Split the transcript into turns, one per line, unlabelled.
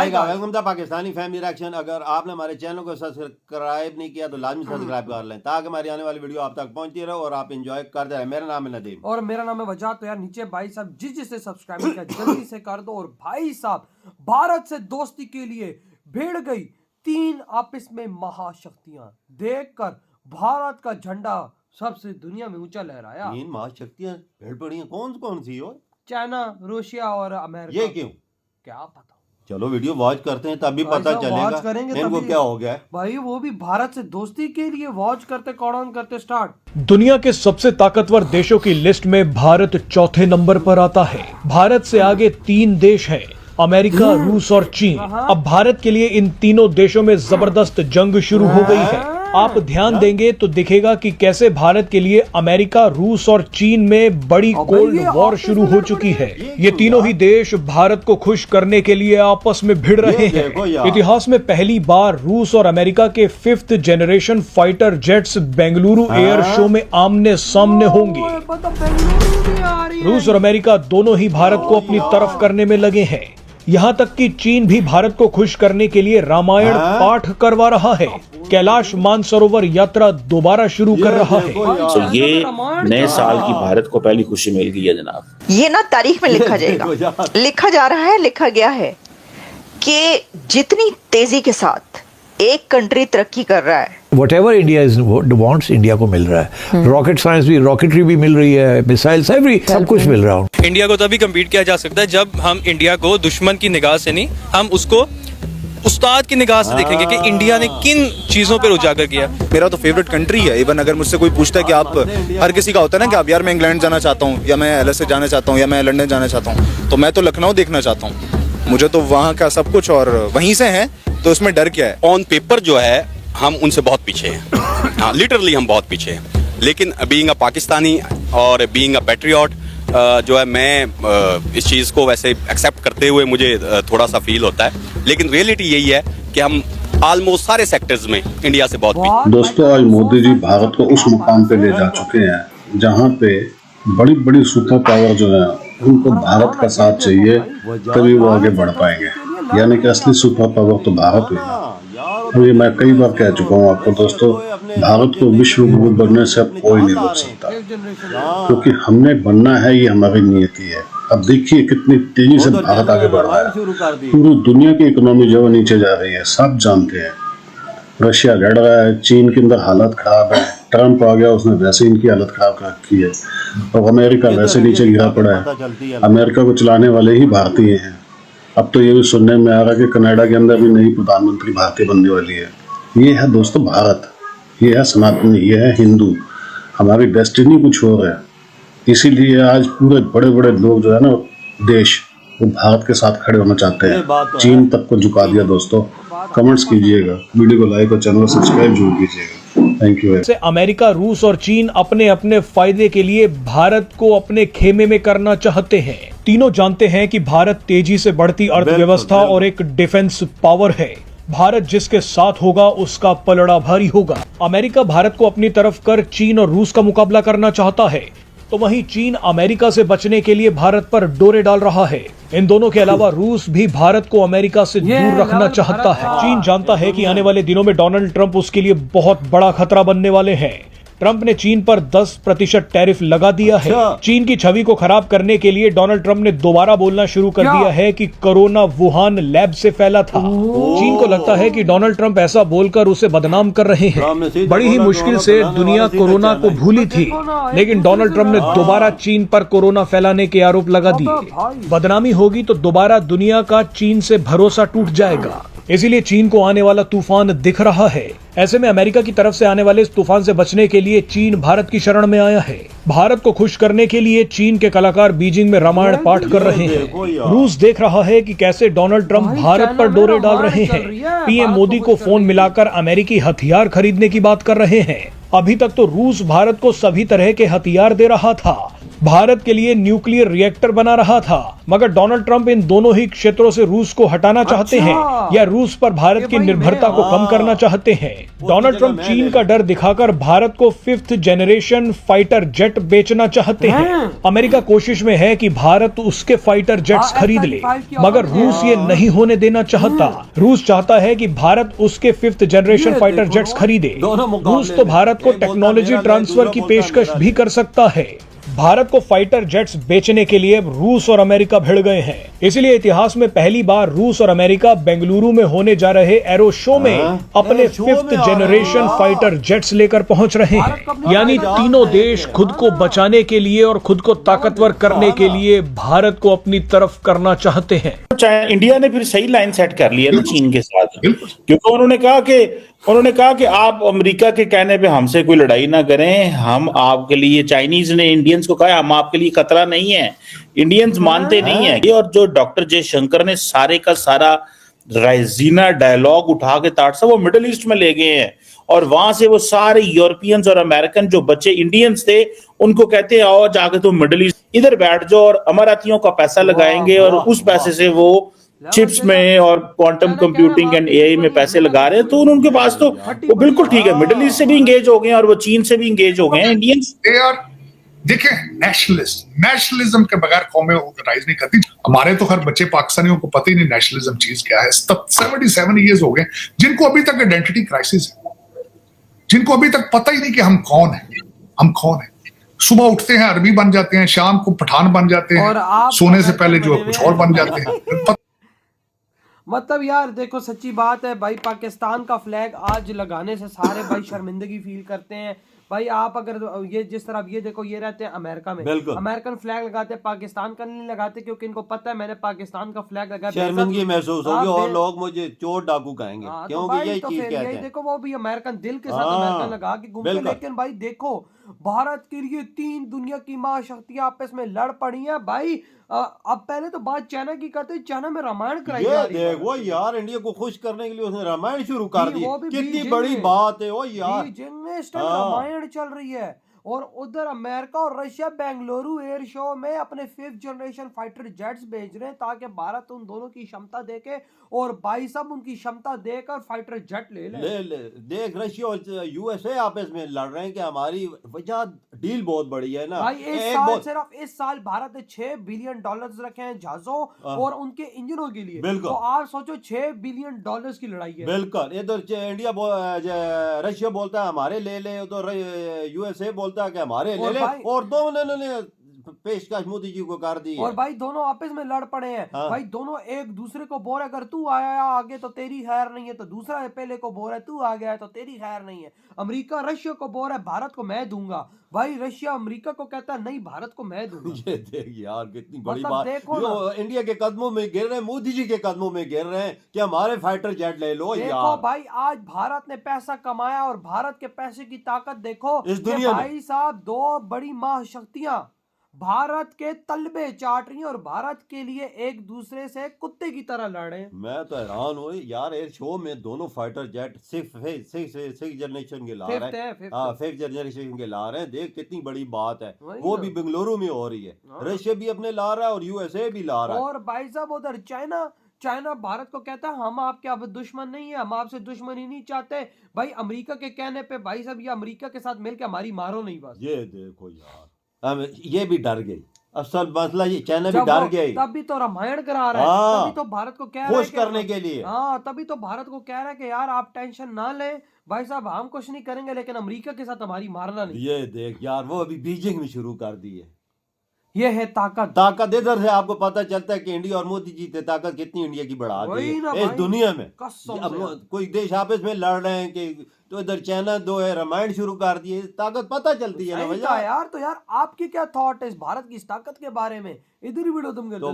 Welcome to Pakistani family reaction. अगर आपने हमारे चैनल को सब्सक्राइब नहीं किया तो लाजमी सब्सक्राइब कर लें ताकि हमारी आने वाली वीडियो आप तक पहुंचती रहे और आप एंजॉय करते रहे। मेरा नाम है नदीम
और मेरा नाम है वजह। तो यार नीचे भाई साहब जिससे सब्सक्राइब किया जल्दी से कर दो। और भाई साहब भारत से दोस्ती के लिए भिड़ गई 3 आपस में महाशक्तियां। देखकर भारत का झंडा सबसे दुनिया में ऊंचा लहराया।
3 महाशक्तियां भिड़ पड़ी हैं। कौन सी हो?
चाइना, रूसिया और अमेरिका।
ये क्यों?
क्या पता।
चलो वीडियो वॉच करते हैं तभी पता चलेगा इनको क्या हो गया है।
भाई वो भी भारत से दोस्ती के लिए वॉच करते कौन करते स्टार्ट।
दुनिया के सबसे ताकतवर देशों की लिस्ट में भारत चौथे नंबर पर आता है। भारत से आगे 3 देश हैं, अमेरिका, रूस और चीन। अब भारत के लिए इन तीनों देशों में जबरदस्त जंग शुरू हो गई है। आप ध्यान देंगे तो दिखेगा कि कैसे भारत के लिए अमेरिका, रूस और चीन में बड़ी कोल्ड वॉर शुरू हो चुकी है। ये तीनों ही देश भारत को खुश करने के लिए आपस में भिड़ रहे हैं। इतिहास में पहली बार रूस और अमेरिका के 5th generation fighter jets Bengaluru air show में आमने सामने होंगे। रूस और अमेरिका दोनों ही भारत को अपनी तरफ करने में लगे हैं। यहाँ तक कि चीन भी भारत को खुश करने के लिए रामायण पाठ करवा रहा है। कैलाश मानसरोवर यात्रा दोबारा शुरू कर रहा है।
तो ये नए साल की भारत को पहली खुशी मिल गई है जनाब।
ये ना तारीख में लिखा जाएगा, लिखा जा रहा है, लिखा गया है कि जितनी तेजी के साथ एक कंट्री तरक्की कर रहा है,
Whatever India wants, इंडिया को मिल रहा है। रॉकेट साइंस भी, रॉकेटरी भी मिल रही है, मिसाइल सब कुछ मिल रहा है।
इंडिया को तभी कम्पीट किया जा सकता है जब हम इंडिया को दुश्मन की निगाह से नहीं, हम उसको उस्ताद की निगाह से देखेंगे कि इंडिया ने किन चीजों पर उजागर किया।
मेरा तो फेवरेट कंट्री है। इवन अगर मुझसे कोई पूछता है कि आप, हर किसी का होता है ना कि आप यार मैं इंग्लैंड जाना चाहता हूँ, या मैं LSA जाना चाहता हूँ, या मैं लंदन जाना चाहता हूँ, तो मैं तो लखनऊ देखना चाहता हूँ। मुझे तो वहाँ का सब कुछ और वहीं से है, तो उसमें डर क्या है।
ऑन पेपर जो है हम उनसे बहुत पीछे हैं। हाँ, लिटरली हम बहुत पीछे हैं। लेकिन बीइंग अ पाकिस्तानी और बीइंग अ पैट्रियट जो है, मैं इस चीज़ को वैसे एक्सेप्ट करते हुए मुझे थोड़ा सा फील होता है। लेकिन रियलिटी यही है कि हम ऑलमोस्ट सारे सेक्टर्स में इंडिया से बहुत पीछे।
दोस्तों, आज मोदी जी भारत को उस मुकाम पे ले जा चुके हैं जहाँ पे बड़ी बड़ी सुपर पावर जो है उनको भारत का साथ चाहिए, तभी वो आगे बढ़ पाएंगे। यानी कि असली सुपर पावर तो भारत हुई ना। और ये मैं कई बार कह चुका हूँ आपको दोस्तों, भारत को विश्व गुरु बनने से अब कोई नहीं रोक सकता, क्योंकि हमने बनना है, ये हमारी नियति है। अब देखिए कितनी तेजी से भारत आगे बढ़ रहा है। पूरी दुनिया की इकोनॉमी जो है नीचे जा रही है, सब जानते हैं। रशिया लड़ रहा है, चीन के अंदर हालत खराब है, ट्रंप आ गया, उसने वैसे इनकी हालत खराब कर रखी है, और अमेरिका वैसे नीचे गिरा पड़ा है। अमेरिका को चलाने वाले ही भारतीय हैं। अब तो ये भी सुनने में आ रहा है कि कनाडा के अंदर भी नई प्रधानमंत्री भारतीय बनने वाली है। ये है दोस्तों भारत, ये है सनातनी, ये है हिंदू। हमारी डेस्टिनी कुछ और है। इसीलिए आज पूरे बड़े बड़े लोग जो है ना देश, वो भारत के साथ खड़े होना चाहते हैं। चीन तक को झुका दिया। दोस्तों कमेंट्स कीजिएगा, वीडियो को लाइक और चैनल को सब्सक्राइब जरूर कीजिएगा। Thank you.
से अमेरिका, रूस और चीन अपने अपने फायदे के लिए भारत को अपने खेमे में करना चाहते हैं। तीनों जानते हैं कि भारत तेजी से बढ़ती अर्थव्यवस्था और एक डिफेंस पावर है। भारत जिसके साथ होगा उसका पलड़ा भारी होगा। अमेरिका भारत को अपनी तरफ कर चीन और रूस का मुकाबला करना चाहता है, तो वहीं चीन अमेरिका से बचने के लिए भारत पर डोरे डाल रहा है। इन दोनों के अलावा रूस भी भारत को अमेरिका से दूर रखना चाहता है। चीन जानता है कि आने वाले दिनों में डोनाल्ड ट्रंप उसके लिए बहुत बड़ा खतरा बनने वाले हैं। ट्रंप ने चीन पर 10% टैरिफ लगा दिया है। चीन की छवि को खराब करने के लिए डोनाल्ड ट्रंप ने दोबारा बोलना शुरू कर दिया है कि कोरोना वुहान लैब से फैला था। चीन को लगता है कि डोनाल्ड ट्रंप ऐसा बोलकर उसे बदनाम कर रहे हैं। बड़ी ही मुश्किल से दुनिया कोरोना को भूली थी, लेकिन डोनाल्ड ट्रंप ने दोबारा चीन पर कोरोना फैलाने के आरोप लगा दिए। बदनामी होगी तो दोबारा दुनिया का चीन से भरोसा टूट जाएगा। इसीलिए चीन को आने वाला तूफान दिख रहा है। ऐसे में अमेरिका की तरफ से आने वाले इस तूफान से बचने के लिए चीन भारत की शरण में आया है। भारत को खुश करने के लिए चीन के कलाकार बीजिंग में रामायण पाठ कर रहे हैं। रूस देख रहा है कि कैसे डोनाल्ड ट्रंप भारत पर डोरे डाल रहे हैं। पीएम मोदी को फोन मिलाकर अमेरिकी हथियार खरीदने की बात कर रहे हैं। अभी तक तो रूस भारत को सभी तरह के हथियार दे रहा था, भारत के लिए न्यूक्लियर रिएक्टर बना रहा था, मगर डोनाल्ड ट्रंप इन दोनों ही क्षेत्रों से रूस को हटाना चाहते हैं या रूस पर भारत की निर्भरता को कम करना चाहते हैं। डोनाल्ड ट्रंप चीन का डर दिखाकर भारत को 5th जनरेशन फाइटर जेट बेचना चाहते हैं। अमेरिका कोशिश में है कि भारत उसके फाइटर जेट्स खरीद ले, मगर रूस ये नहीं होने देना चाहता। रूस चाहता है कि भारत उसके 5th जनरेशन फाइटर जेट्स खरीदे। रूस तो भारत को टेक्नोलॉजी ट्रांसफर की पेशकश भी कर सकता है। भारत को फाइटर जेट्स बेचने के लिए रूस और अमेरिका भिड़ गए हैं। इसलिए इतिहास में पहली बार रूस और अमेरिका बेंगलुरु में होने जा रहे एरो शो में अपने 5th जनरेशन फाइटर जेट्स लेकर पहुंच रहे हैं। यानी तीनों देश खुद को बचाने के लिए और खुद को ताकतवर करने के लिए भारत को अपनी तरफ करना चाहते हैं।
इंडिया ने फिर सही लाइन सेट कर लिया ना चीन के साथ, क्योंकि उन्होंने कहा कि आप अमेरिका के कहने पे हमसे कोई लड़ाई ना करें, हम आपके लिए, चाइनीज ने इंडियंस को कहा हम आपके लिए खतरा नहीं है। इंडियंस मानते नहीं है। और जो डॉक्टर जयशंकर ने सारे का सारा राइजीना डायलॉग उठा के ताड़ वो मिडिल ईस्ट में ले गए हैं, और वहां से वो सारे यूरोपियंस और अमेरिकन जो बच्चे इंडियंस थे उनको कहते हैं आओ जाके तुम मिडिल ईस्ट इधर बैठ जाओ और अमरातियों का पैसा लगाएंगे, और उस पैसे से वो चिप्स में और क्वांटम कंप्यूटिंग एंड एआई में पैसे लगा रहे हैं। तो उनके पास तो वो बिल्कुल ठीक है, मिडिल ईस्ट से भी इंगेज हो गए और वो चीन से भी इंगेज हो गए हैं इंडियंस।
देखें, नेशनलिज्म के बगैर कौमें राइज नहीं करती। हमारे तो हर बच्चे पाकिस्तानियों को पता ही नहीं नेशनलिज्म चीज क्या है। 77 ईयर्स हो गए जिनको अभी तक आइडेंटिटी क्राइसिस है, जिनको अभी तक पता ही नहीं कि हम कौन है। सुबह उठते हैं अरबी बन जाते हैं, शाम को पठान बन जाते हैं, सोने से पहले जो कुछ और बन जाते हैं।
मतलब यार देखो, सच्ची बात है भाई, पाकिस्तान का फ्लैग आज लगाने से सारे भाई शर्मिंदगी फील करते हैं। भाई आप अगर ये जिस तरह ये देखो, ये रहते हैं अमेरिका में, अमेरिकन फ्लैग लगाते हैं, पाकिस्तान का नहीं लगाते, क्योंकि इनको पता है मैंने पाकिस्तान का फ्लैग लगाया,
शर्मिंदगी महसूस होगी और लोग मुझे चोर डाकू कहेंगे, क्योंकि यही चीज कहते हैं।
देखो वो भी अमेरिकन दिल के साथ अमेरिकन लगा के घूमते, लेकिन भाई देखो भारत के लिए 3 दुनिया की महाशक्तियां आपस में लड़ पड़ी हैं भाई। अब पहले तो बात चाइना की करते, चाइना में रामायण कराई जा रही है।
वो यार इंडिया को खुश करने के लिए उसने रामायण शुरू कर दी, कितनी बड़ी बात है वो यार।
बीजिंग में इस टाइम रामायण चल रही है, और उधर अमेरिका और रशिया बेंगलुरु एयर शो में अपने 5th जनरेशन फाइटर जेट्स भेज रहे हैं ताकि भारत उन दोनों की क्षमता देके और भाई साहब उनकी क्षमता देकर फाइटर जेट ले।
देख, रशिया और यूएसए आपस में लड़ रहे हैं कि हमारी वजह डील बहुत बड़ी है ना
भाई। सिर्फ इस साल भारत ने $6 बिलियन रखे हैं जहाजों और उनके इंजनों के लिए। तो आप सोचो $6 बिलियन की लड़ाई है।
बिल्कुल, इधर रशिया बोलता है हमारे ले ले, उधर यूएसए बोलता है कि हमारे ले ले, और दोनों ने पेशकश मोदी जी को कर दी है।
और भाई दोनों आपस में लड़ पड़े हैं। भाई दोनों एक दूसरे को बोल, अगर तू आया आगे तो तेरी खैर नहीं है, तो दूसरा पहले को बोल रहा है तू आ गया है तो तेरी खैर नहीं है। अमेरिका रशिया को बोल रहा है भारत को मैं दूंगा, भाई रशिया अमेरिका को कहता है नहीं भारत को मैं दूंगा।
ये देख यार कितनी बड़ी बात, जो इंडिया के कदमों में गिर रहे हैं, मोदी जी के कदमों में गिर रहे हैं कि हमारे फाइटर जेट ले लो यार।
भाई आज भारत ने पैसा कमाया और भारत के पैसे की ताकत देखो
इस दुनिया में।
भाई साहब 2 बड़ी महाशक्तियां भारत के तलबे चाट रही हैं और भारत के लिए एक दूसरे से कुत्ते की तरह लड़ रहे हैं।
मैं तो हैरान हूँ यार, एयर शो में दोनों फाइटर जेट 6th जनरेशन के ला रहे हैं। 5th जनरेशन के ला रहे हैं। देख कितनी बड़ी बात है, वो भी बेंगलुरु में हो रही है। रशिया भी अपने ला रहा है और यूएसए भी ला रहा है।
और भाई साहब उधर चाइना भारत को कहता है हम आपके अब दुश्मन नहीं है, हम आपसे दुश्मनी नहीं चाहते। भाई अमेरिका के कहने पे भाई साहब ये अमेरिका के साथ मिलकर हमारी मारो नहीं बस।
ये देखो यार, ये भी डर गई। असल मसला ये चाइना भी डर गई,
तभी तो रामायण करा रहा है, तभी तो भारत को कह रहा है
खुश करने के लिए।
तभी तो भारत को कह रहा है कि यार आप टेंशन ना ले भाई साहब, हम कुछ नहीं करेंगे लेकिन अमेरिका के साथ हमारी मारना नहीं।
ये देख यार, वो अभी बीजिंग में शुरू कर दी है।
ये है ताकत।
इधर से आपको पता चलता है कि इंडिया और मोदी जी ने ताकत कितनी इंडिया की बढ़ा दी है इस दुनिया में। कोई देश आपस में लड़ रहे हैं कि तो इधर चाइना दो है रामायण शुरू कर दिए, ताकत पता चलती है ना भैया
यार। तो यार आपकी क्या थॉट है इस भारत की इस ताकत के बारे में? इधर ही वीडियो तुम कर दो।